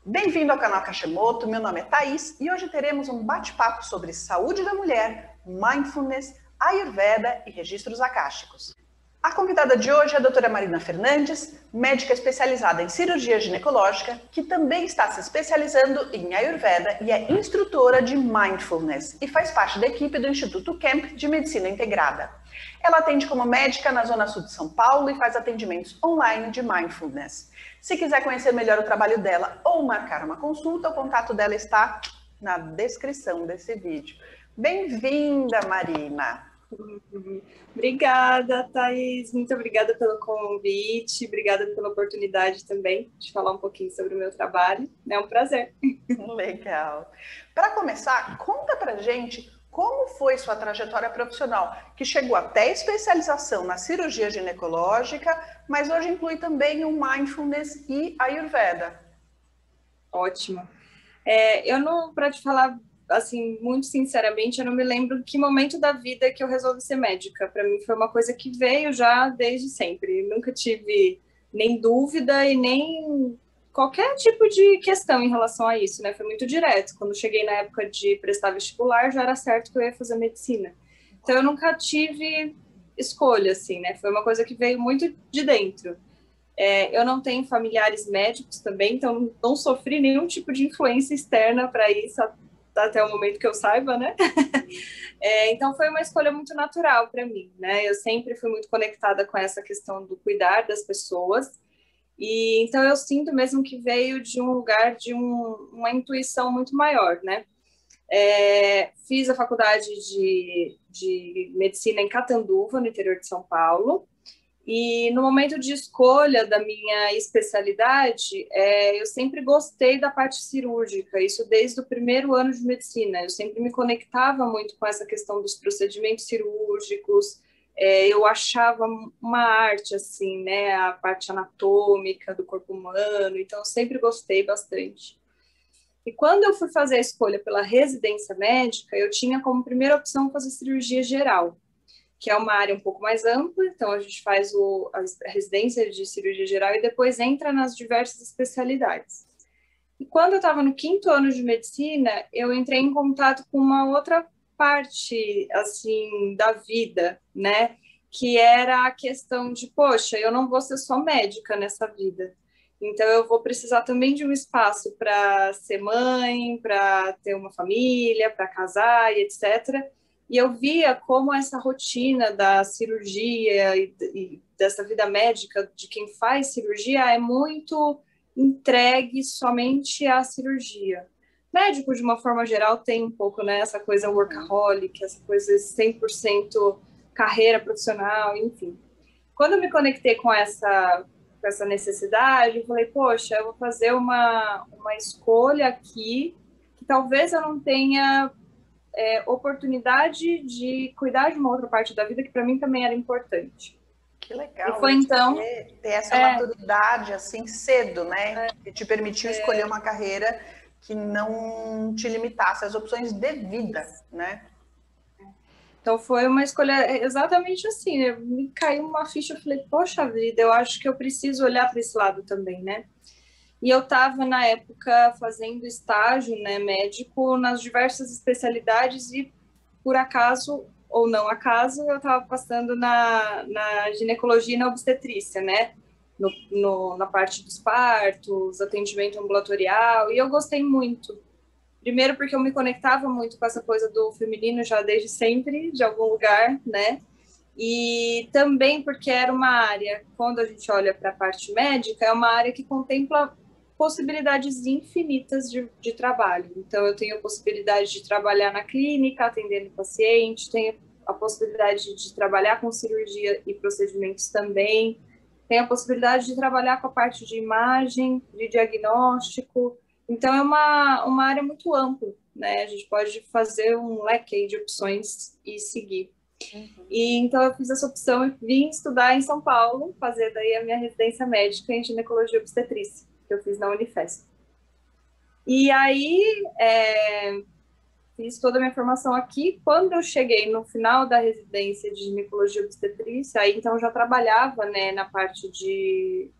Bem-vindo ao canal Hashimoto, meu nome é Thaís e hoje teremos um bate-papo sobre saúde da mulher, mindfulness, ayurveda e registros akáshicos. A convidada de hoje é a doutora Marina Fernandes, médica especializada em cirurgia ginecológica, que também está se especializando em ayurveda e é instrutora de mindfulness e faz parte da equipe do Instituto Kemp de Medicina Integrada. Ela atende como médica na Zona Sul de São Paulo e faz atendimentos online de mindfulness. Se quiser conhecer melhor o trabalho dela ou marcar uma consulta, o contato dela está na descrição desse vídeo. Bem-vinda, Marina! Obrigada, Thaís. Muito obrigada pelo convite, obrigada pela oportunidade também de falar um pouquinho sobre o meu trabalho. É um prazer. Legal. Para começar, conta pra gente como foi sua trajetória profissional, que chegou até a especialização na cirurgia ginecológica, mas hoje inclui também o mindfulness e a Ayurveda. Ótimo. Eu não, para te falar assim, muito sinceramente, eu não me lembro que momento da vida que eu resolvi ser médica. Para mim foi uma coisa que veio já desde sempre. Nunca tive nem dúvida e nem qualquer tipo de questão em relação a isso, né? Foi muito direto. Quando cheguei na época de prestar vestibular, já era certo que eu ia fazer medicina. Então eu nunca tive escolha, assim, né? Foi uma coisa que veio muito de dentro. Eu não tenho familiares médicos também, então não sofri nenhum tipo de influência externa para isso até o momento que eu saiba, né? Então foi uma escolha muito natural para mim, né? Eu sempre fui muito conectada com essa questão do cuidar das pessoas, e então eu sinto mesmo que veio de um lugar de uma intuição muito maior, né? Fiz a faculdade de medicina em Catanduva, no interior de São Paulo, e no momento de escolha da minha especialidade, eu sempre gostei da parte cirúrgica, isso desde o primeiro ano de medicina. Eu sempre me conectava muito com essa questão dos procedimentos cirúrgicos, eu achava uma arte, assim, né, a parte anatômica do corpo humano, então eu sempre gostei bastante. E quando eu fui fazer a escolha pela residência médica, eu tinha como primeira opção fazer cirurgia geral, que é uma área um pouco mais ampla, então a gente faz a residência de cirurgia geral e depois entra nas diversas especialidades. E quando eu estava no 5º ano de medicina, eu entrei em contato com uma outra parte, assim, da vida, né? Que era a questão de, poxa, eu não vou ser só médica nessa vida. Então, eu vou precisar também de um espaço para ser mãe, para ter uma família, para casar e etc. E eu via como essa rotina da cirurgia e dessa vida médica de quem faz cirurgia é muito entregue somente à cirurgia. Médico, de uma forma geral, tem um pouco, né, essa coisa workaholic, essa coisa 100% carreira profissional, enfim. Quando eu me conectei com essa necessidade, eu falei, poxa, eu vou fazer uma escolha aqui que talvez eu não tenha oportunidade de cuidar de uma outra parte da vida que para mim também era importante. Que legal, E foi então ter essa maturidade assim cedo, né? Que te permitiu escolher uma carreira que não te limitasse as opções de vida, né? Então foi uma escolha exatamente assim, né? Me caiu uma ficha, eu falei, poxa vida, eu acho que eu preciso olhar para esse lado também, né? E eu estava, na época, fazendo estágio, né, médico nas diversas especialidades e, por acaso ou não acaso, eu estava passando na ginecologia e na obstetrícia, né? Na parte dos partos, atendimento ambulatorial, e eu gostei muito. Primeiro porque eu me conectava muito com essa coisa do feminino já desde sempre, de algum lugar, né? E também porque era uma área, quando a gente olha para a parte médica, é uma área que contempla possibilidades infinitas de trabalho. Então, eu tenho a possibilidade de trabalhar na clínica, atendendo paciente, tenho a possibilidade de trabalhar com cirurgia e procedimentos também, tenho a possibilidade de trabalhar com a parte de imagem, de diagnóstico. Então, é uma área muito ampla, né? A gente pode fazer um leque de opções e seguir. E então eu fiz essa opção e vim estudar em São Paulo, fazer daí a minha residência médica em ginecologia e obstetrícia, que eu fiz na Unifesp. E aí fiz toda a minha formação aqui. Quando eu cheguei no final da residência de ginecologia e obstetrícia, aí então eu já trabalhava, né,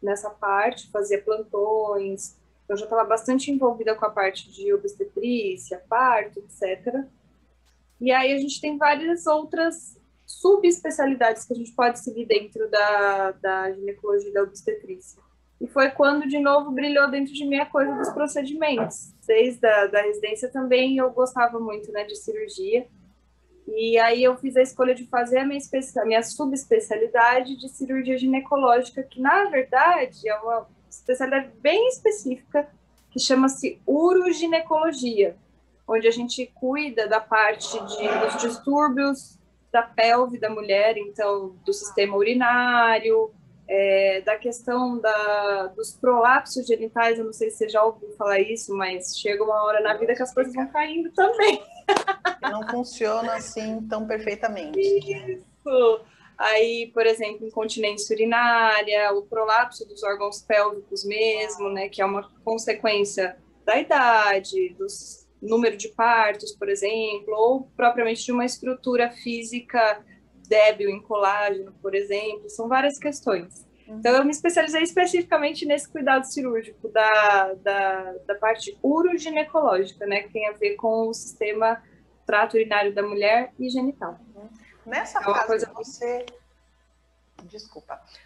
nessa parte, fazia plantões, Então, eu já estava bastante envolvida com a parte de obstetrícia, parto, etc. E aí a gente tem várias outras subespecialidades que a gente pode seguir dentro da ginecologia e da obstetrícia. E foi quando, de novo, brilhou dentro de mim a coisa dos procedimentos. Desde da residência também eu gostava muito, né, de cirurgia. E aí eu fiz a escolha de fazer a minha subespecialidade de cirurgia ginecológica, que, na verdade, é uma especialidade bem específica, que chama-se uroginecologia, onde a gente cuida da parte dos distúrbios da pelve da mulher, então, do sistema urinário, da questão dos prolapsos genitais. Eu não sei se você já ouviu falar isso, mas chega uma hora na vida que as coisas vão caindo também. Não funciona assim tão perfeitamente. Isso! Aí, por exemplo, incontinência urinária, o prolapso dos órgãos pélvicos mesmo, né, que é uma consequência da idade, do número de partos, por exemplo, ou propriamente de uma estrutura física débil em colágeno, por exemplo, são várias questões. Então, eu me especializei especificamente nesse cuidado cirúrgico da parte uroginecológica, né, que tem a ver com o sistema trato urinário da mulher e genital. Nessa fase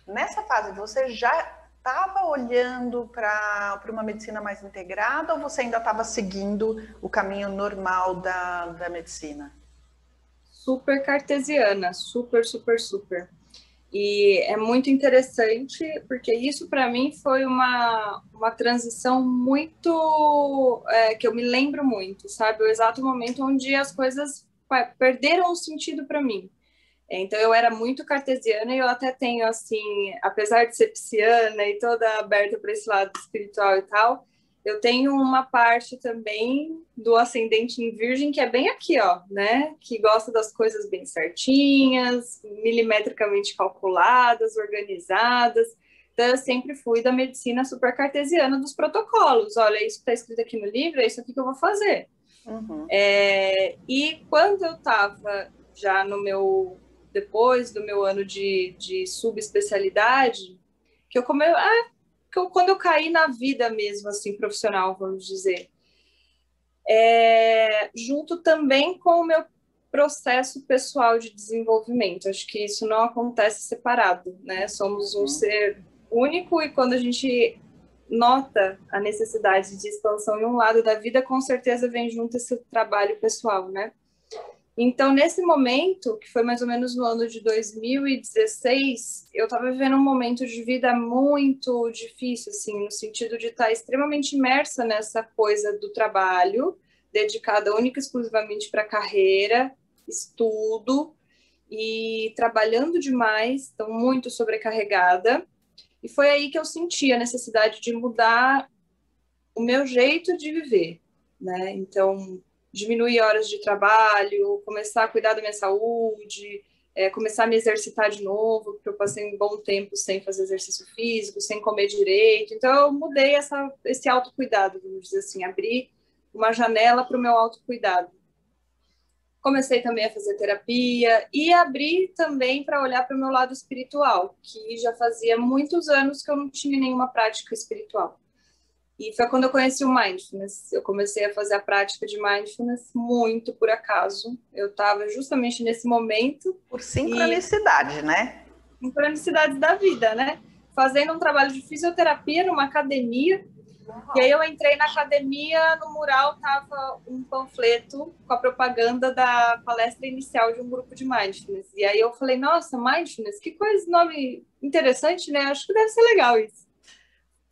Nessa fase você já estava olhando para uma medicina mais integrada ou você ainda estava seguindo o caminho normal da medicina? Super cartesiana, super, super, super. E é muito interessante, porque isso para mim foi uma transição muito, que eu me lembro muito, sabe? O exato momento onde as coisas perderam o sentido para mim. Então, eu era muito cartesiana e eu até tenho, assim, apesar de ser pisciana e toda aberta para esse lado espiritual e tal, eu tenho uma parte também do ascendente em Virgem que é bem aqui, ó, né? Que gosta das coisas bem certinhas, milimetricamente calculadas, organizadas. Então, eu sempre fui da medicina super cartesiana dos protocolos. Olha, isso que está escrito aqui no livro, é isso aqui que eu vou fazer. Uhum. E quando eu estava já depois do meu ano de subespecialidade, quando eu caí na vida mesmo, assim, profissional, vamos dizer, junto também com o meu processo pessoal de desenvolvimento. Acho que isso não acontece separado, né? Somos um ser único e quando a gente nota a necessidade de expansão em um lado da vida, com certeza vem junto esse trabalho pessoal, né? Então, nesse momento, que foi mais ou menos no ano de 2016, eu estava vivendo um momento de vida muito difícil, assim, no sentido de estar extremamente imersa nessa coisa do trabalho, dedicada única e exclusivamente para a carreira, estudo, e trabalhando demais, então muito sobrecarregada. E foi aí que eu senti a necessidade de mudar o meu jeito de viver, né? Então, diminuir horas de trabalho, começar a cuidar da minha saúde, começar a me exercitar de novo, porque eu passei um bom tempo sem fazer exercício físico, sem comer direito. Então, eu mudei esse autocuidado, vamos dizer assim, abri uma janela para o meu autocuidado. Comecei também a fazer terapia e abri também para olhar para o meu lado espiritual, que já fazia muitos anos que eu não tinha nenhuma prática espiritual. E foi quando eu conheci o Mindfulness. Eu comecei a fazer a prática de Mindfulness muito por acaso. Eu estava justamente nesse momento. Por sincronicidade, né? Sincronicidades da vida, né? Fazendo um trabalho de fisioterapia numa academia. E aí eu entrei na academia, no mural estava um panfleto com a propaganda da palestra inicial de um grupo de Mindfulness. E aí eu falei, nossa, Mindfulness, que coisa, nome interessante, né? Acho que deve ser legal isso.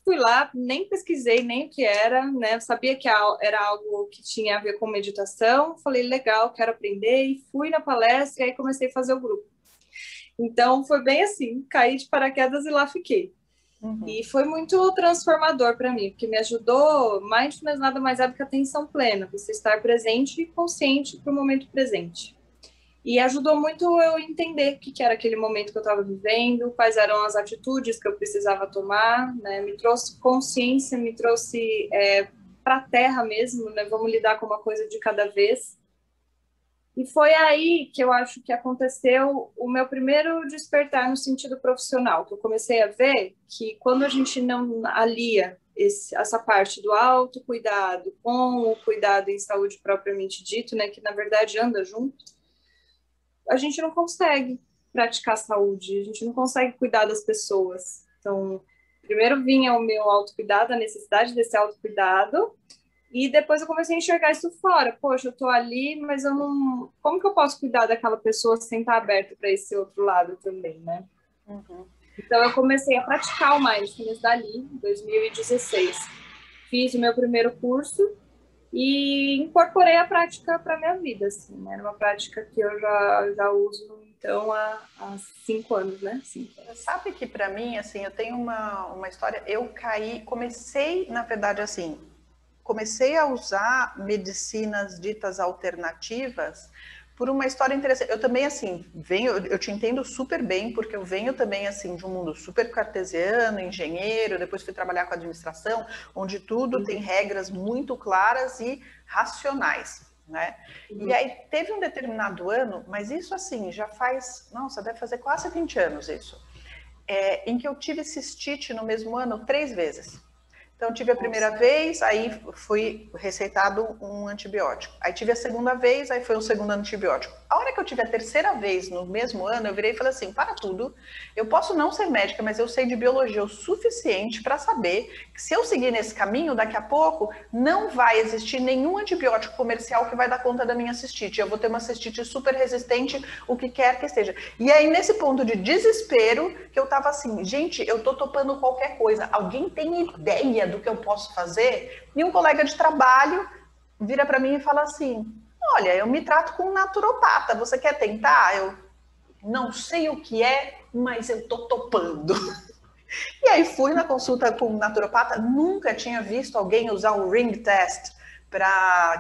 Fui lá, nem pesquisei nem o que era, né? Eu sabia que era algo que tinha a ver com meditação. Falei, legal, quero aprender. E fui na palestra e aí comecei a fazer o grupo. Então, foi bem assim, caí de paraquedas e lá fiquei. Uhum. E foi muito transformador para mim, porque me ajudou. Mindfulness nada mais é do que atenção plena, você estar presente e consciente para o momento presente. E ajudou muito eu entender o que era aquele momento que eu estava vivendo, quais eram as atitudes que eu precisava tomar, né? Me trouxe consciência, me trouxe para a terra mesmo, né? Vamos lidar com uma coisa de cada vez. E foi aí que eu acho que aconteceu o meu primeiro despertar no sentido profissional, que eu comecei a ver que quando a gente não alia essa parte do autocuidado com o cuidado em saúde propriamente dito, né, que na verdade anda junto, a gente não consegue praticar saúde, a gente não consegue cuidar das pessoas. Então, primeiro vinha o meu autocuidado, a necessidade desse autocuidado, e depois eu comecei a enxergar isso fora. Poxa, eu tô ali, mas eu não... Como que eu posso cuidar daquela pessoa sem estar aberto para esse outro lado também, né? Uhum. Então, eu comecei a praticar o Mindfulness dali, em 2016. Fiz o meu primeiro curso e incorporei a prática para minha vida, assim, né? Era uma prática que eu já uso, então, há 5 anos, né? 5 anos. Sabe que para mim, assim, eu tenho uma história, comecei, na verdade, assim, comecei a usar medicinas ditas alternativas por uma história interessante. Eu também, assim, eu te entendo super bem, porque eu venho também, assim, de um mundo super cartesiano, engenheiro, depois fui trabalhar com administração, onde tudo tem regras muito claras e racionais, né? E aí teve um determinado ano, mas isso, assim, já faz, nossa, deve fazer quase 20 anos isso, em que eu tive cistite no mesmo ano 3 vezes. Então, tive a primeira vez, aí fui receitado um antibiótico. Aí tive a segunda vez, aí foi um segundo antibiótico. A hora que eu tive a terceira vez no mesmo ano, eu virei e falei assim, para tudo, eu posso não ser médica, mas eu sei de biologia o suficiente para saber que se eu seguir nesse caminho, daqui a pouco, não vai existir nenhum antibiótico comercial que vai dar conta da minha cistite. Eu vou ter uma cistite super resistente, o que quer que esteja. E aí, nesse ponto de desespero, que eu tava assim, gente, eu tô topando qualquer coisa. Alguém tem ideia do que eu posso fazer? E um colega de trabalho vira para mim e fala assim, olha, eu me trato com um naturopata, você quer tentar? Eu não sei o que é, mas eu tô topando. E aí fui na consulta com um naturopata, nunca tinha visto alguém usar um ring test,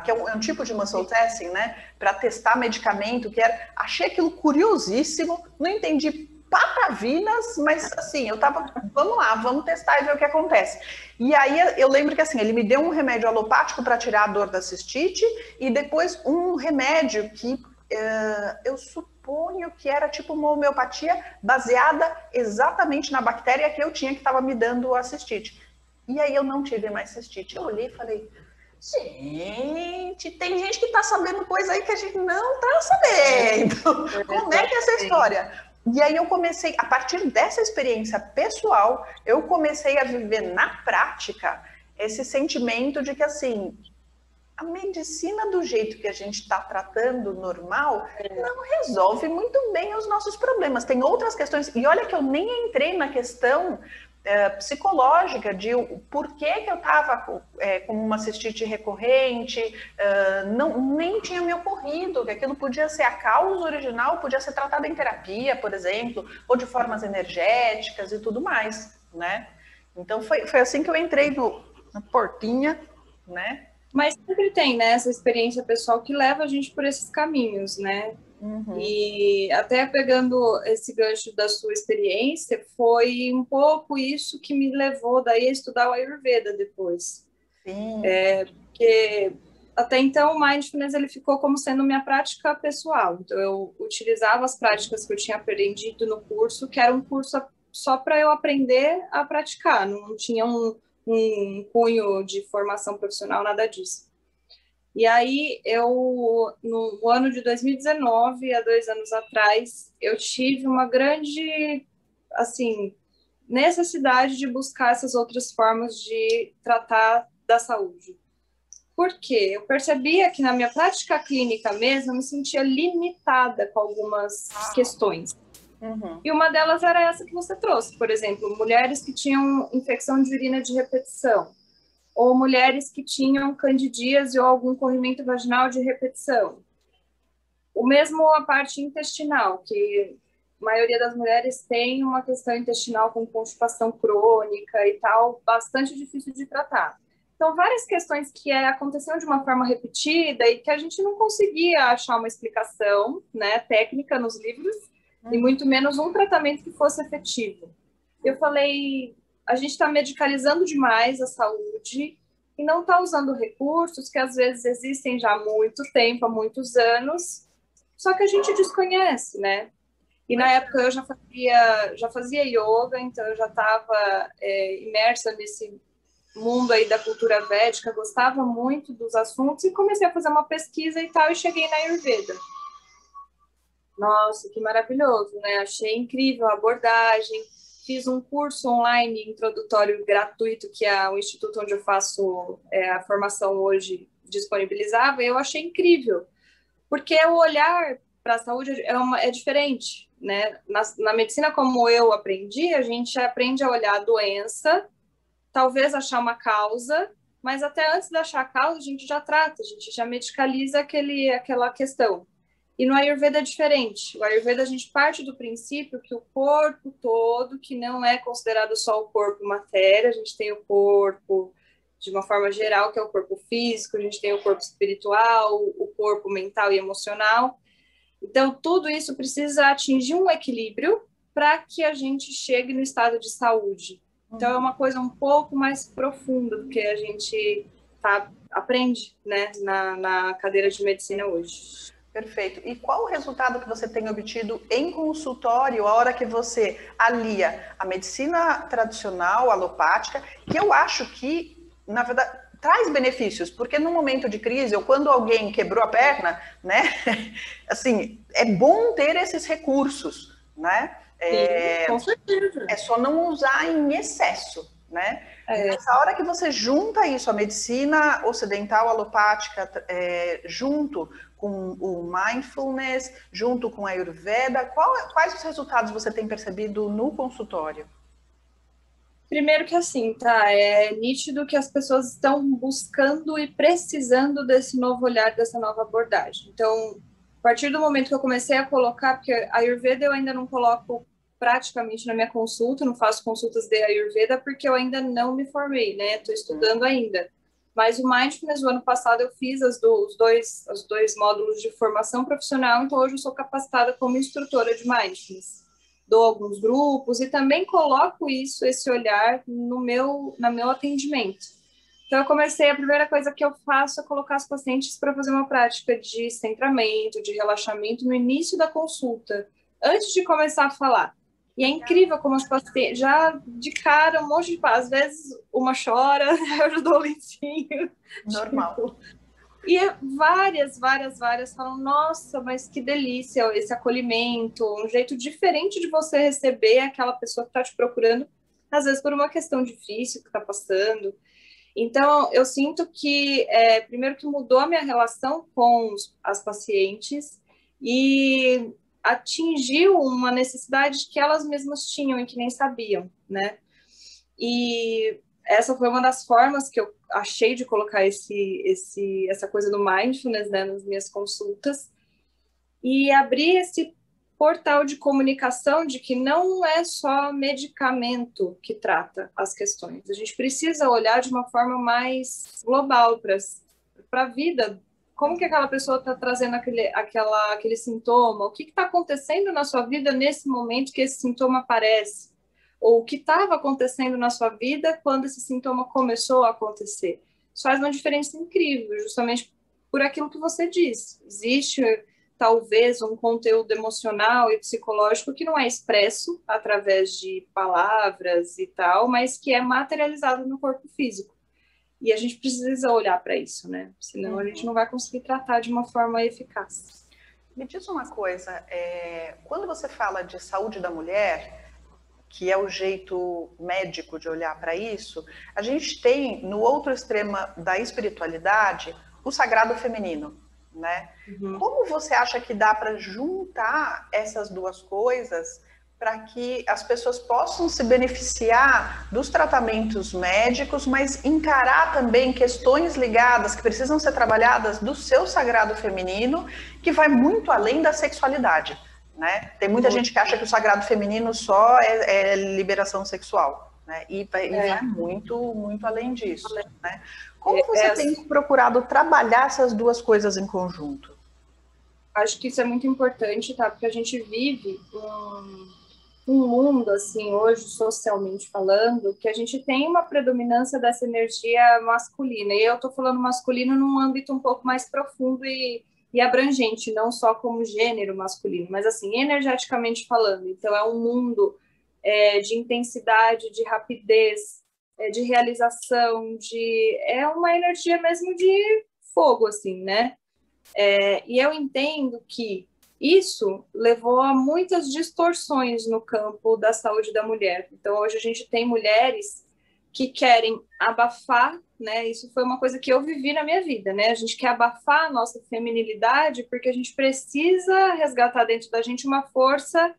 que é um tipo de muscle testing, né? Para testar medicamento, achei aquilo curiosíssimo, não entendi patavinas, mas assim, eu tava, vamos lá, vamos testar e ver o que acontece. E aí eu lembro que assim, ele me deu um remédio alopático para tirar a dor da cistite e depois um remédio que eu suponho que era tipo uma homeopatia baseada exatamente na bactéria que eu tinha que estava me dando a cistite. E aí eu não tive mais cistite. Eu olhei e falei, gente, tem gente que está sabendo coisa aí que a gente não está sabendo. Como é que é essa história? E aí eu comecei, a partir dessa experiência pessoal, eu comecei a viver na prática esse sentimento de que assim, a medicina do jeito que a gente está tratando normal não resolve muito bem os nossos problemas. Tem outras questões, e olha que eu nem entrei na questão psicológica de por que eu estava com uma cistite recorrente, nem tinha me ocorrido que aquilo podia ser a causa original, podia ser tratada em terapia, por exemplo, ou de formas energéticas e tudo mais, né? Então foi assim que eu entrei na portinha, né? Mas sempre tem, né, essa experiência pessoal que leva a gente por esses caminhos, né? Uhum. E até pegando esse gancho da sua experiência, foi um pouco isso que me levou daí a estudar o Ayurveda depois. Sim. Porque até então o Mindfulness ele ficou como sendo minha prática pessoal. Então eu utilizava as práticas que eu tinha aprendido no curso, que era um curso só para eu aprender a praticar, não tinha um cunho de formação profissional, nada disso. E aí, no ano de 2019, há 2 anos atrás, eu tive uma grande, assim, necessidade de buscar essas outras formas de tratar da saúde. Por quê? Eu percebia que na minha prática clínica mesmo, eu me sentia limitada com algumas questões. Uhum. E uma delas era essa que você trouxe, por exemplo, mulheres que tinham infecção de urina de repetição, ou mulheres que tinham candidíase ou algum corrimento vaginal de repetição. O mesmo a parte intestinal, que a maioria das mulheres tem uma questão intestinal com constipação crônica e tal, bastante difícil de tratar. Então, várias questões que aconteciam de uma forma repetida e que a gente não conseguia achar uma explicação, né, técnica nos livros, e muito menos um tratamento que fosse efetivo. Eu falei, a gente está medicalizando demais a saúde e não está usando recursos que às vezes existem já há muito tempo, há muitos anos, só que a gente desconhece, né? E na época eu já fazia yoga, então eu já estava imersa mundo aí da cultura védica, gostava muito dos assuntos e comecei a fazer uma pesquisa e tal, e cheguei na Ayurveda. Nossa, que maravilhoso, né? Achei incrível a abordagem. Fiz um curso online introdutório gratuito que o instituto onde eu faço a formação hoje disponibilizava, e eu achei incrível, porque o olhar para a saúde é diferente, né? Na medicina, como eu aprendi, a gente aprende a olhar a doença, talvez achar uma causa, mas até antes de achar a causa, a gente já trata, a gente já medicaliza aquela questão. E no Ayurveda é diferente. O Ayurveda a gente parte do princípio que o corpo todo, que não é considerado só o corpo matéria, a gente tem o corpo de uma forma geral, que é o corpo físico, a gente tem o corpo espiritual, o corpo mental e emocional. Então, tudo isso precisa atingir um equilíbrio para que a gente chegue no estado de saúde. Então, é uma coisa um pouco mais profunda do que a gente aprende, né, na cadeira de medicina hoje. Perfeito. E qual o resultado que você tem obtido em consultório a hora que você alia a medicina tradicional, alopática, que eu acho que, na verdade, traz benefícios, porque no momento de crise, ou quando alguém quebrou a perna, né, assim, é bom ter esses recursos, né? Sim, com certeza. É só não usar em excesso, né? Nessa hora que você junta isso, a medicina ocidental alopática, junto com o mindfulness, junto com a Ayurveda, quais os resultados você tem percebido no consultório? Primeiro que assim, é nítido que as pessoas estão buscando e precisando desse novo olhar, dessa nova abordagem. Então, a partir do momento que eu comecei a colocar, porque a Ayurveda eu ainda não coloco praticamente na minha consulta, não faço consultas de Ayurveda porque eu ainda não me formei, né? Estou estudando ainda. Mas o Mindfulness, o ano passado, eu fiz os dois módulos de formação profissional, então hoje eu sou capacitada como instrutora de Mindfulness. Dou alguns grupos e também coloco esse olhar no meu atendimento. Então, a primeira coisa que eu faço é colocar os pacientes para fazer uma prática de centramento, de relaxamento no início da consulta, antes de começar a falar. E é incrível como as pacientes, já de cara, um monte de paz. Às vezes uma chora, eu já dou um lencinho. Normal. Tipo, e várias falam, nossa, mas que delícia esse acolhimento, um jeito diferente de você receber aquela pessoa que está te procurando, às vezes por uma questão difícil que está passando. Então, eu sinto que, primeiro que mudou a minha relação com as pacientes e atingiu uma necessidade que elas mesmas tinham e que nem sabiam, né? E essa foi uma das formas que eu achei de colocar essa coisa do mindfulness, né, nas minhas consultas e abrir esse portal de comunicação de que não é só medicamento que trata as questões. A gente precisa olhar de uma forma mais global para a vida. Como que aquela pessoa está trazendo aquele sintoma? O que está acontecendo na sua vida nesse momento que esse sintoma aparece? Ou o que estava acontecendo na sua vida quando esse sintoma começou a acontecer? Isso faz uma diferença incrível, justamente por aquilo que você disse. Existe talvez um conteúdo emocional e psicológico que não é expresso através de palavras e tal, mas que é materializado no corpo físico. E a gente precisa olhar para isso, né? Senão a gente não vai conseguir tratar de uma forma eficaz. Me diz uma coisa, quando você fala de saúde da mulher, que é o jeito médico de olhar para isso, a gente tem no outro extremo da espiritualidade o sagrado feminino, né? Uhum. Como você acha que dá para juntar essas duas coisas para que as pessoas possam se beneficiar dos tratamentos médicos, mas encarar também questões ligadas que precisam ser trabalhadas do seu sagrado feminino, que vai muito além da sexualidade, né? Tem muita gente que acha que o sagrado feminino só é liberação sexual, né? E vai muito, muito além disso, né? Como você tem procurado trabalhar essas duas coisas em conjunto? Acho que isso é muito importante, tá? Porque a gente vive um mundo, assim, hoje, socialmente falando, que a gente tem uma predominância dessa energia masculina. E eu tô falando masculino num âmbito um pouco mais profundo e abrangente, não só como gênero masculino, mas, assim, energeticamente falando. Então, é um mundo de intensidade, de rapidez, de realização, é uma energia mesmo de fogo, assim, né? E eu entendo que isso levou a muitas distorções no campo da saúde da mulher. Então, hoje a gente tem mulheres que querem abafar, né? Isso foi uma coisa que eu vivi na minha vida, né? A gente quer abafar a nossa feminilidade porque a gente precisa resgatar dentro da gente uma força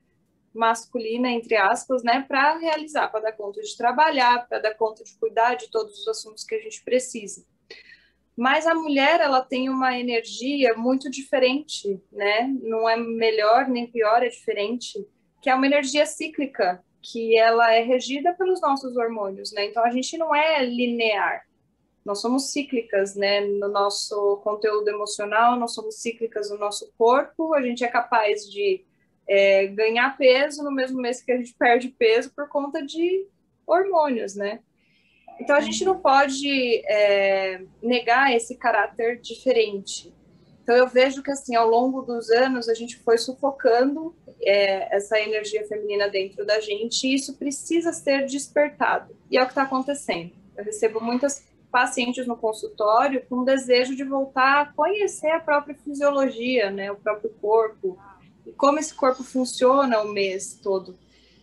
masculina, entre aspas, né? Para realizar, para dar conta de trabalhar, para dar conta de cuidar de todos os assuntos que a gente precisa. Mas a mulher, ela tem uma energia muito diferente, né? Não é melhor nem pior, é diferente, que é uma energia cíclica, que ela é regida pelos nossos hormônios, né? Então a gente não é linear. Nós somos cíclicas, né? No nosso conteúdo emocional, nós somos cíclicas no nosso corpo. A gente é capaz de ganhar peso no mesmo mês que a gente perde peso por conta de hormônios, né? Então, a gente não pode negar esse caráter diferente. Então, eu vejo que, assim, ao longo dos anos, a gente foi sufocando essa energia feminina dentro da gente, e isso precisa ser despertado. E é o que está acontecendo. Eu recebo muitas pacientes no consultório com desejo de voltar a conhecer a própria fisiologia, né, o próprio corpo, e como esse corpo funciona o mês todo.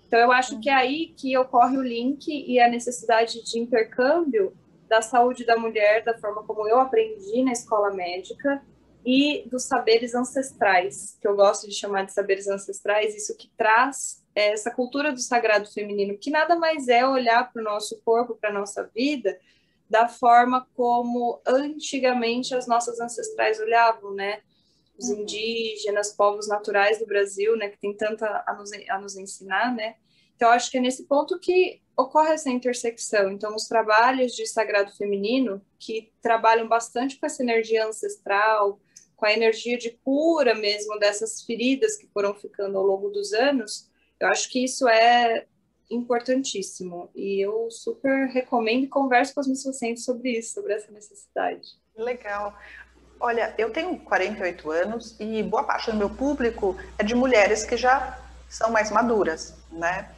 Então, eu acho que é aí que ocorre o link e a necessidade de intercâmbio da saúde da mulher, da forma como eu aprendi na escola médica, e dos saberes ancestrais, que eu gosto de chamar de saberes ancestrais, isso que traz essa cultura do sagrado feminino, que nada mais é olhar para o nosso corpo, para a nossa vida, da forma como antigamente as nossas ancestrais olhavam, né? Os indígenas, povos naturais do Brasil, né, que tem tanto a nos ensinar, né? Então, acho que é nesse ponto que ocorre essa intersecção. Então, os trabalhos de sagrado feminino, que trabalham bastante com essa energia ancestral, com a energia de cura mesmo dessas feridas que foram ficando ao longo dos anos, eu acho que isso é importantíssimo. E eu super recomendo e converso com os meus pacientes sobre isso, sobre essa necessidade. Legal. Olha, eu tenho 48 anos e boa parte do meu público é de mulheres que já são mais maduras, né?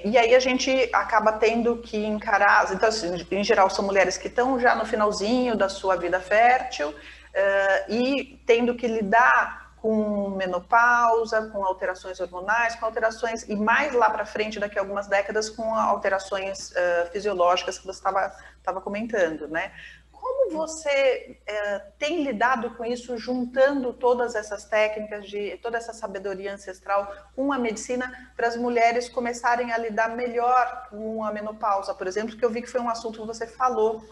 E aí a gente acaba tendo que encarar, então assim, em geral são mulheres que estão já no finalzinho da sua vida fértil e tendo que lidar com menopausa, com alterações hormonais, com alterações, e mais lá para frente, daqui a algumas décadas, com alterações fisiológicas que você estava comentando, né? Como você tem lidado com isso, juntando todas essas técnicas, toda essa sabedoria ancestral com a medicina, para as mulheres começarem a lidar melhor com a menopausa, por exemplo, que eu vi que foi um assunto que você falou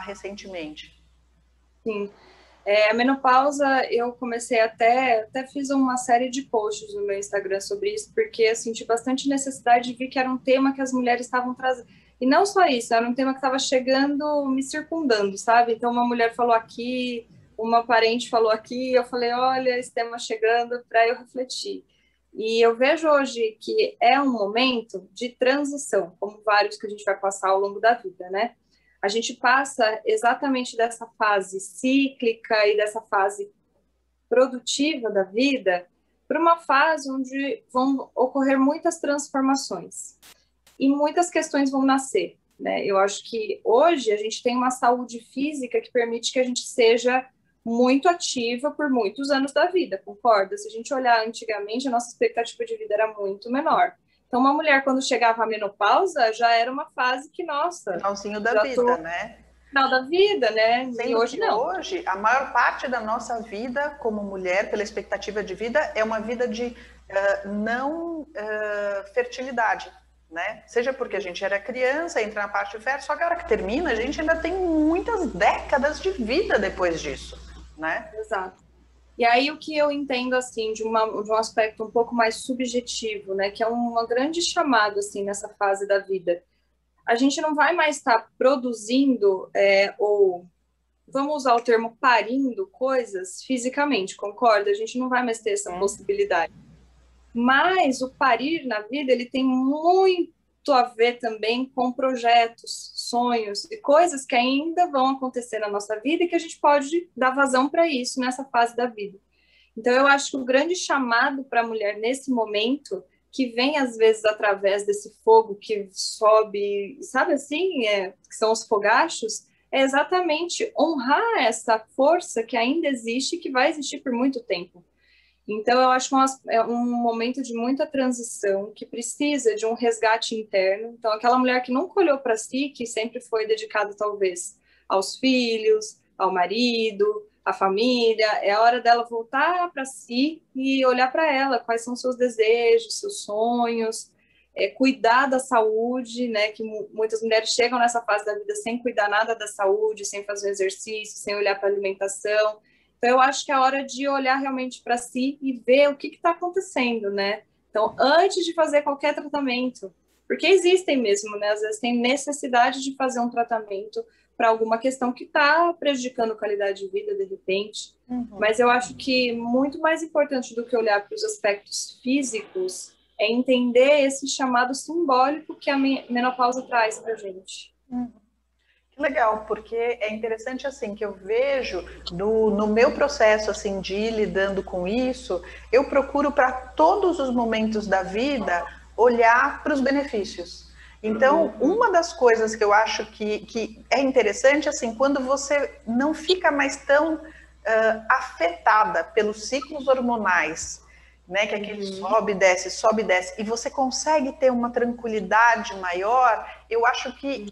recentemente. Sim. A menopausa, eu comecei até fiz uma série de posts no meu Instagram sobre isso, porque eu senti bastante necessidade de ver que era um tema que as mulheres estavam trazendo. E não só isso, era um tema que estava chegando, me circundando, sabe? Então, uma mulher falou aqui, uma parente falou aqui, eu falei, olha, esse tema chegando, para eu refletir. E eu vejo hoje que é um momento de transição, como vários que a gente vai passar ao longo da vida, né? A gente passa exatamente dessa fase cíclica e dessa fase produtiva da vida para uma fase onde vão ocorrer muitas transformações e muitas questões vão nascer, né? Eu acho que hoje a gente tem uma saúde física que permite que a gente seja muito ativa por muitos anos da vida, concorda? Se a gente olhar antigamente, a nossa expectativa de vida era muito menor. Então, uma mulher, quando chegava à menopausa, já era uma fase que, nossa... Finalzinho da vida, né? Final da vida, né? Sendo e hoje que não. Hoje, a maior parte da nossa vida como mulher, pela expectativa de vida, é uma vida de não fertilidade, né? Seja porque a gente era criança, entra na parte fértil, só que a hora que termina, a gente ainda tem muitas décadas de vida depois disso, né? Exato. E aí o que eu entendo, assim, de um aspecto um pouco mais subjetivo, né, que é uma grande chamada, assim, nessa fase da vida. A gente não vai mais estar produzindo ou, vamos usar o termo, parindo coisas fisicamente, concorda? A gente não vai mais ter essa possibilidade. Mas o parir na vida, ele tem muito a ver também com projetos, sonhos e coisas que ainda vão acontecer na nossa vida e que a gente pode dar vazão para isso nessa fase da vida. Então, eu acho que o grande chamado para a mulher nesse momento que vem às vezes através desse fogo que sobe, sabe assim, que são os fogachos, é exatamente honrar essa força que ainda existe e que vai existir por muito tempo. Então, eu acho que é um momento de muita transição, que precisa de um resgate interno. Então, aquela mulher que nunca olhou para si, que sempre foi dedicada, talvez, aos filhos, ao marido, à família, é a hora dela voltar para si e olhar para ela, quais são seus desejos, seus sonhos, cuidar da saúde, né? Que muitas mulheres chegam nessa fase da vida sem cuidar nada da saúde, sem fazer exercício, sem olhar para a alimentação. Então, eu acho que é a hora de olhar realmente para si e ver o que está acontecendo, né? Então, antes de fazer qualquer tratamento, porque existem mesmo, né? Às vezes tem necessidade de fazer um tratamento para alguma questão que está prejudicando a qualidade de vida, de repente. Mas eu acho que muito mais importante do que olhar para os aspectos físicos é entender esse chamado simbólico que a menopausa traz para a gente. Legal, porque é interessante assim que eu vejo no meu processo assim de ir lidando com isso, eu procuro para todos os momentos da vida olhar para os benefícios. Então, uma das coisas que eu acho que é interessante assim, quando você não fica mais tão afetada pelos ciclos hormonais, né, que aquele sobe e desce, e você consegue ter uma tranquilidade maior, eu acho que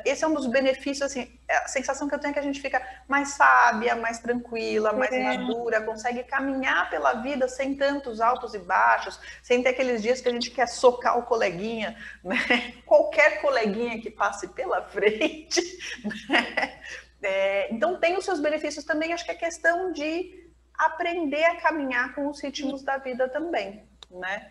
esse é um dos benefícios, assim, a sensação que eu tenho é que a gente fica mais sábia, mais tranquila, mais madura, consegue caminhar pela vida sem tantos altos e baixos, sem ter aqueles dias que a gente quer socar o coleguinha, né? Qualquer coleguinha que passe pela frente, né? Então tem os seus benefícios também, acho que é questão de aprender a caminhar com os ritmos da vida também, né?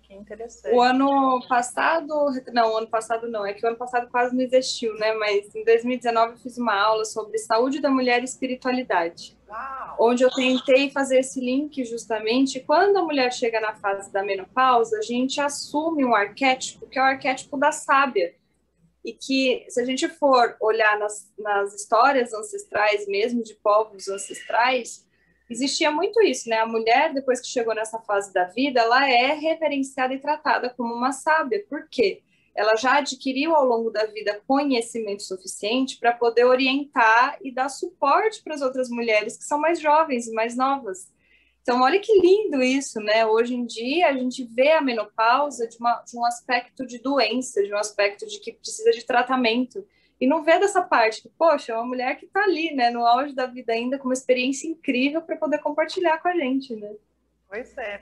Que interessante. O ano passado não, é que o ano passado quase não existiu, né? Mas em 2019 eu fiz uma aula sobre saúde da mulher e espiritualidade. Uau. Onde eu tentei fazer esse link justamente, quando a mulher chega na fase da menopausa, a gente assume um arquétipo, que é o arquétipo da sábia. E que, se a gente for olhar nas histórias ancestrais mesmo, de povos ancestrais, existia muito isso, né? A mulher, depois que chegou nessa fase da vida, ela é reverenciada e tratada como uma sábia. Por quê? Ela já adquiriu ao longo da vida conhecimento suficiente para poder orientar e dar suporte para as outras mulheres que são mais jovens e mais novas. Então, olha que lindo isso, né? Hoje em dia, a gente vê a menopausa de um aspecto de doença, de um aspecto de que precisa de tratamento. E não vê dessa parte que, poxa, é uma mulher que está ali, né, no auge da vida ainda, com uma experiência incrível para poder compartilhar com a gente, né? Pois é.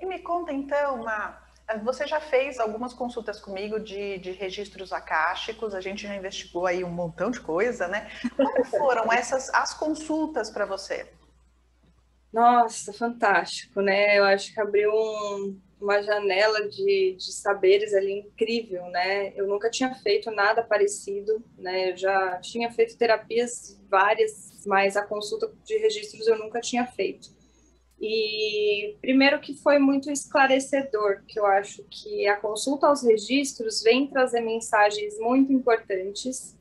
E me conta, então, você já fez algumas consultas comigo de registros akáshicos, a gente já investigou aí um montão de coisa, né? Como foram as consultas para você? Nossa, fantástico, né? Eu acho que abriu uma janela de saberes ali incrível, né? Eu nunca tinha feito nada parecido, né? Eu já tinha feito terapias várias, mas a consulta de registros eu nunca tinha feito. E primeiro que foi muito esclarecedor, que eu acho que a consulta aos registros vem trazer mensagens muito importantes,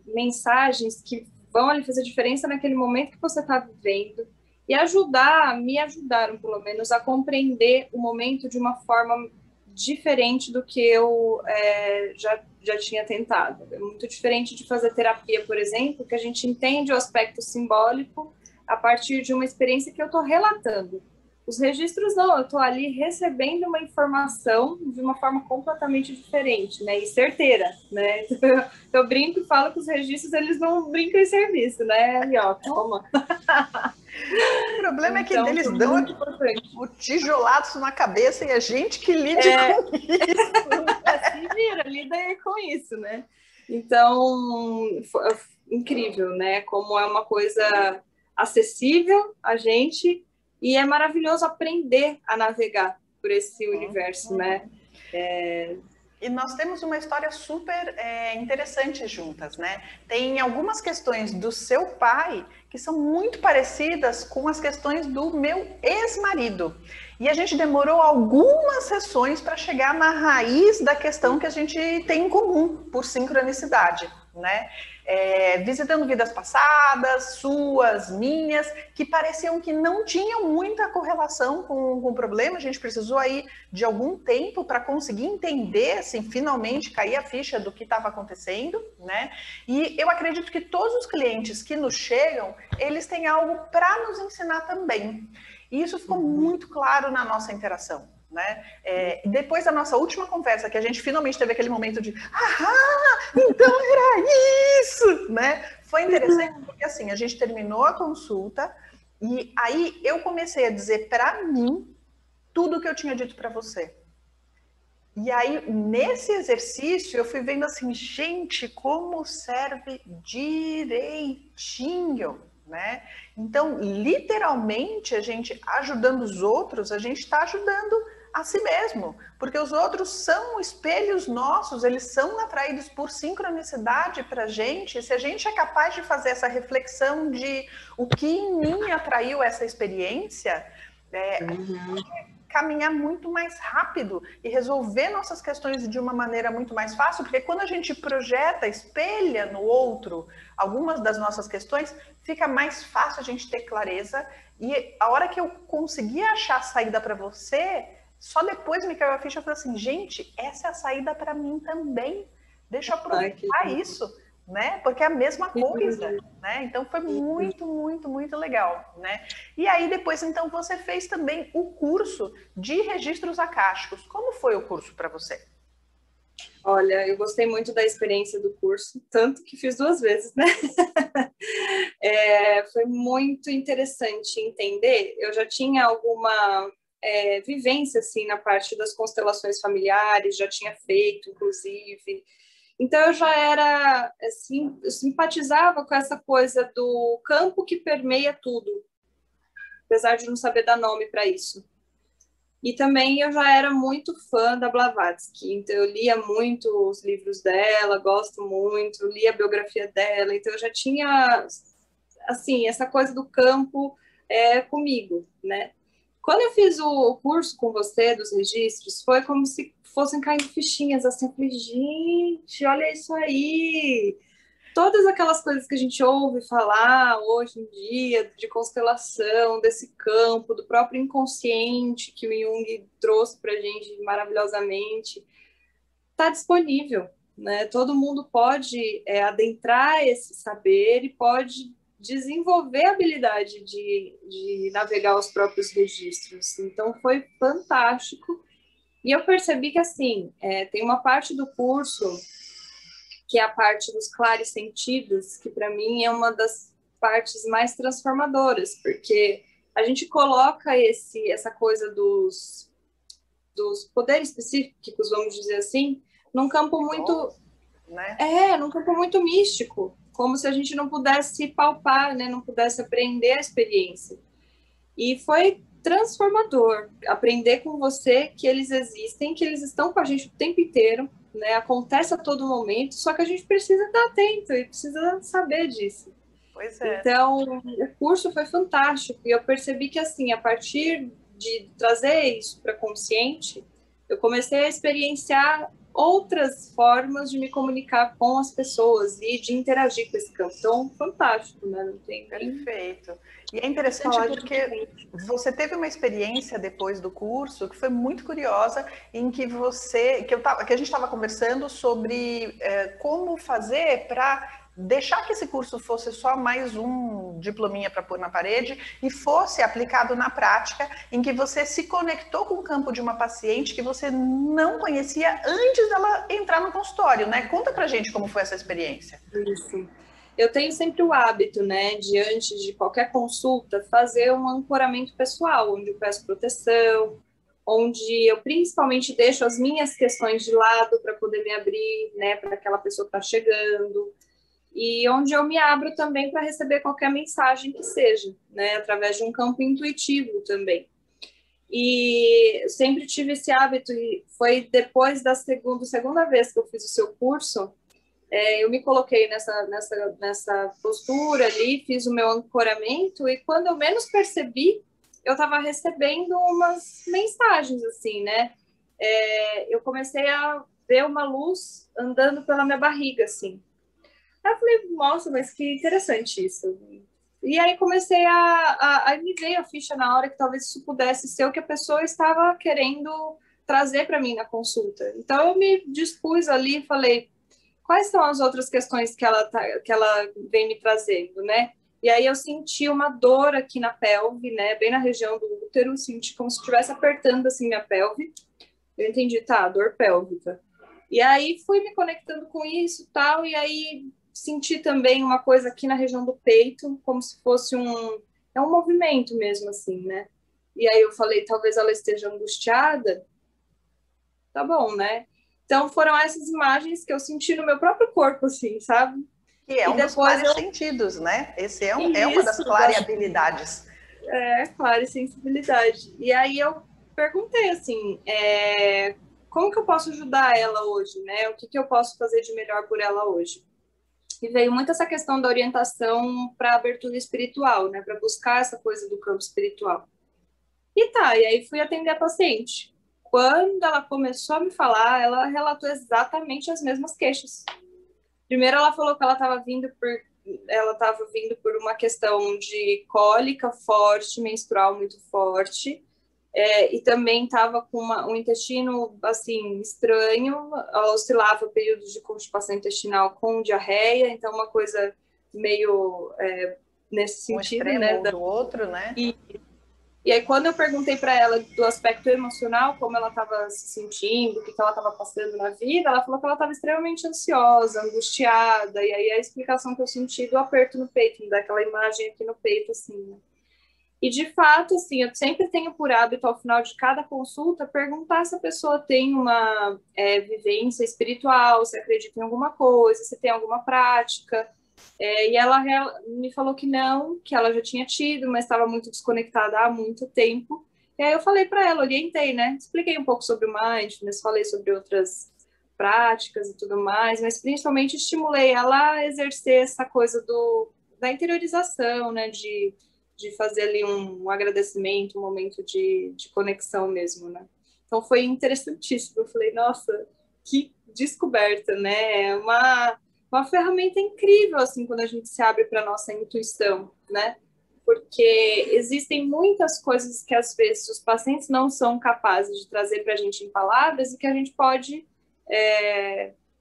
mensagens que vão ali fazer diferença naquele momento que você está vivendo, e me ajudaram, pelo menos, a compreender o momento de uma forma diferente do que eu já tinha tentado. É muito diferente de fazer terapia, por exemplo, que a gente entende o aspecto simbólico a partir de uma experiência que eu estou relatando. Os registros não, eu estou ali recebendo uma informação de uma forma completamente diferente, né, e certeira, né, eu brinco e falo que os registros, eles não brincam em serviço, né, e ó, toma. O problema então, é que eles dão o tijolaço na cabeça e a gente que lide com isso. Se vira, lida com isso, né, então, incrível, né, como é uma coisa acessível a gente. E é maravilhoso aprender a navegar por esse universo, né? E nós temos uma história super interessante juntas, né? Tem algumas questões do seu pai que são muito parecidas com as questões do meu ex-marido. E a gente demorou algumas sessões para chegar na raiz da questão que a gente tem em comum, por sincronicidade, né? Visitando vidas passadas, suas, minhas, que pareciam que não tinham muita correlação com o problema. A gente precisou aí de algum tempo para conseguir entender, assim, finalmente cair a ficha do que estava acontecendo, né? E eu acredito que todos os clientes que nos chegam, eles têm algo para nos ensinar também. E isso ficou muito claro na nossa interação, né? Depois da nossa última conversa, que a gente finalmente teve aquele momento de então era isso, né? Foi interessante porque assim, a gente terminou a consulta e aí eu comecei a dizer para mim tudo o que eu tinha dito para você. E aí, nesse exercício, eu fui vendo assim, gente, como serve direitinho, né? Então, literalmente, a gente ajudando os outros, a gente está ajudando a si mesmo, porque os outros são espelhos nossos, eles são atraídos por sincronicidade para a gente. Se a gente é capaz de fazer essa reflexão de o que em mim atraiu essa experiência, a gente pode caminhar muito mais rápido e resolver nossas questões de uma maneira muito mais fácil, porque quando a gente projeta, espelha no outro algumas das nossas questões, fica mais fácil a gente ter clareza. E a hora que eu conseguir achar a saída para você, só depois me caiu a ficha e eu falei assim, gente, essa é a saída para mim também. Deixa eu aproveitar isso, né? Porque é a mesma coisa, né? Então foi muito, muito, muito legal, né? E aí depois, então, você fez também o curso de registros acásticos. Como foi o curso para você? Olha, eu gostei muito da experiência do curso, tanto que fiz 2 vezes, né? Foi muito interessante entender. Eu já tinha alguma vivência, assim, na parte das constelações familiares, já tinha feito, inclusive. Então, eu já era, assim, eu simpatizava com essa coisa do campo que permeia tudo, apesar de não saber dar nome para isso. E também eu já era muito fã da Blavatsky, então eu lia muito os livros dela, gosto muito, lia a biografia dela, então eu já tinha, assim, essa coisa do campo comigo, né? Quando eu fiz o curso com você dos registros, foi como se fossem caindo fichinhas, assim, eu falei, gente, olha isso aí! Todas aquelas coisas que a gente ouve falar hoje em dia, de constelação, desse campo, do próprio inconsciente que o Jung trouxe para a gente maravilhosamente, está disponível, né? Todo mundo pode adentrar esse saber e pode desenvolver a habilidade de navegar os próprios registros. Então, foi fantástico. E eu percebi que, assim, tem uma parte do curso que é a parte dos clarissentidos, que para mim é uma das partes mais transformadoras, porque a gente coloca essa coisa dos poderes psíquicos, vamos dizer assim, num campo muito num campo muito místico, como se a gente não pudesse palpar, né, não pudesse aprender a experiência. E foi transformador aprender com você que eles existem, que eles estão com a gente o tempo inteiro, né? Acontece a todo momento, só que a gente precisa estar atento e precisa saber disso. Pois é. Então, o curso foi fantástico e eu percebi que, assim, a partir de trazer isso para consciente, eu comecei a experienciar outras formas de me comunicar com as pessoas e de interagir com esse campo. Então, fantástico, né? Não tem nem... Perfeito. E é interessante porque você teve uma experiência depois do curso que foi muito curiosa, em que que a gente estava conversando sobre como fazer para deixar que esse curso fosse só mais um diplominha para pôr na parede e fosse aplicado na prática, em que você se conectou com o campo de uma paciente que você não conhecia antes dela entrar no consultório, né? Conta pra gente como foi essa experiência. Isso. Eu tenho sempre o hábito, né, de antes de qualquer consulta, fazer um ancoramento pessoal, onde eu peço proteção, onde eu principalmente deixo as minhas questões de lado para poder me abrir, né, para aquela pessoa que está chegando, e onde eu me abro também para receber qualquer mensagem que seja, né, através de um campo intuitivo também. E eu sempre tive esse hábito, e foi depois da segunda vez que eu fiz o seu curso, eu me coloquei nessa postura ali, fiz o meu ancoramento, e quando eu menos percebi, eu estava recebendo umas mensagens, assim, né? Eu comecei a ver uma luz andando pela minha barriga, assim. Aí eu falei, nossa, mas que interessante isso. E aí comecei a me veio a ficha na hora que talvez isso pudesse ser o que a pessoa estava querendo trazer para mim na consulta. Então eu me dispus ali e falei, quais são as outras questões que ela vem me trazendo, né? E aí eu senti uma dor aqui na pelve, né? Bem na região do útero, senti como se estivesse apertando assim minha pelve. Eu entendi, tá, dor pélvica. E aí fui me conectando com isso e tal, e aí senti também uma coisa aqui na região do peito, como se fosse um movimento mesmo, assim, né? E aí eu falei, talvez ela esteja angustiada. Tá bom, né? Então foram essas imagens que eu senti no meu próprio corpo, assim, sabe? Que é E um dos depois claros sentidos, né? Esse é uma das isso, clareabilidades. clara e sensibilidade. E aí eu perguntei assim, como que eu posso ajudar ela hoje, né? O que que eu posso fazer de melhor por ela hoje? E veio muito essa questão da orientação para abertura espiritual, né? Para buscar essa coisa do campo espiritual. E aí fui atender a paciente. Quando ela começou a me falar, ela relatou exatamente as mesmas queixas. Primeiro ela falou que ela estava vindo por uma questão de cólica forte, menstrual muito forte, e também estava com um intestino assim estranho, ela oscilava períodos de constipação intestinal com diarreia, então uma coisa meio nesse sentido, um né? extremo ou do outro, né? E aí, quando eu perguntei para ela do aspecto emocional, como ela estava se sentindo, o que ela estava passando na vida, ela falou que ela estava extremamente ansiosa, angustiada, e aí a explicação que eu senti do aperto no peito, daquela imagem aqui no peito, assim, né? E, de fato, assim, eu sempre tenho por hábito, ao final de cada consulta, perguntar se a pessoa tem uma vivência espiritual, se acredita em alguma coisa, se tem alguma prática. E ela me falou que não, que ela já tinha tido, mas estava muito desconectada há muito tempo. E aí eu falei para ela, orientei, né? Expliquei um pouco sobre o mindfulness, falei sobre outras práticas e tudo mais, mas principalmente estimulei ela a exercer essa coisa da interiorização, né? De fazer ali um agradecimento, um momento de conexão mesmo, né? Então foi interessantíssimo. Eu falei, nossa, que descoberta, né? É uma ferramenta incrível, assim, quando a gente se abre para a nossa intuição, né? Porque existem muitas coisas que, às vezes, os pacientes não são capazes de trazer para a gente em palavras e que a gente pode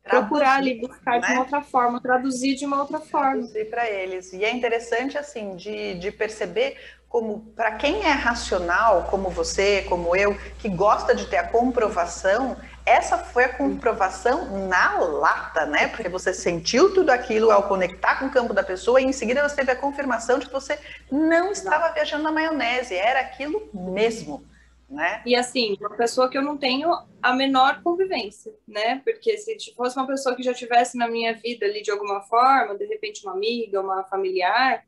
procurar ali, buscar de uma outra forma, traduzir de uma outra forma. Traduzir para eles. E é interessante, assim, de perceber como, para quem é racional, como você, como eu, que gosta de ter a comprovação, essa foi a comprovação na lata, né? Porque você sentiu tudo aquilo ao conectar com o campo da pessoa e em seguida você teve a confirmação de que você não estava viajando na maionese, era aquilo mesmo, né? E assim, uma pessoa que eu não tenho a menor convivência, né? Porque se fosse uma pessoa que já tivesse na minha vida ali de alguma forma, de repente uma amiga, uma familiar,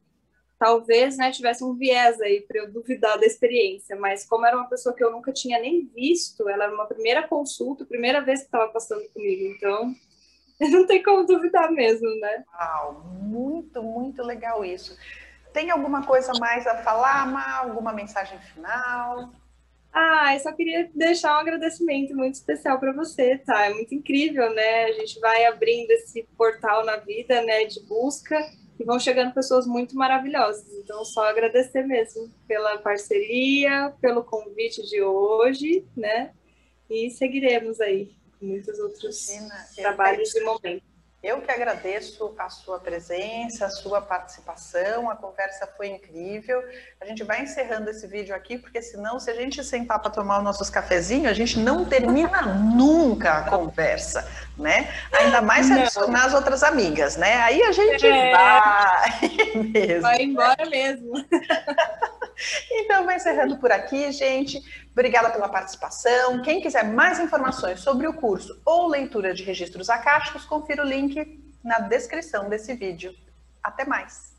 talvez, né, tivesse um viés aí para eu duvidar da experiência, mas como era uma pessoa que eu nunca tinha nem visto, ela era uma primeira consulta, primeira vez que estava passando comigo, então não tem como duvidar mesmo, né? Uau, muito, muito legal isso. Tem alguma coisa mais a falar, Má? Alguma mensagem final? Eu só queria deixar um agradecimento muito especial para você, tá? É muito incrível, né? A gente vai abrindo esse portal na vida, né, de busca, e vão chegando pessoas muito maravilhosas. Então, só agradecer mesmo pela parceria, pelo convite de hoje, né? E seguiremos aí com muitos outros trabalhos e momentos. Eu que agradeço a sua presença, a sua participação, a conversa foi incrível. A gente vai encerrando esse vídeo aqui, porque senão, se a gente sentar para tomar os nossos cafezinhos, a gente não termina nunca a conversa, né? Ainda mais se adicionar as outras amigas, né? Aí a gente vai mesmo. Vai embora mesmo. Então, vai encerrando por aqui, gente. Obrigada pela participação. Quem quiser mais informações sobre o curso ou leitura de registros acásticos, confira o link na descrição desse vídeo. Até mais!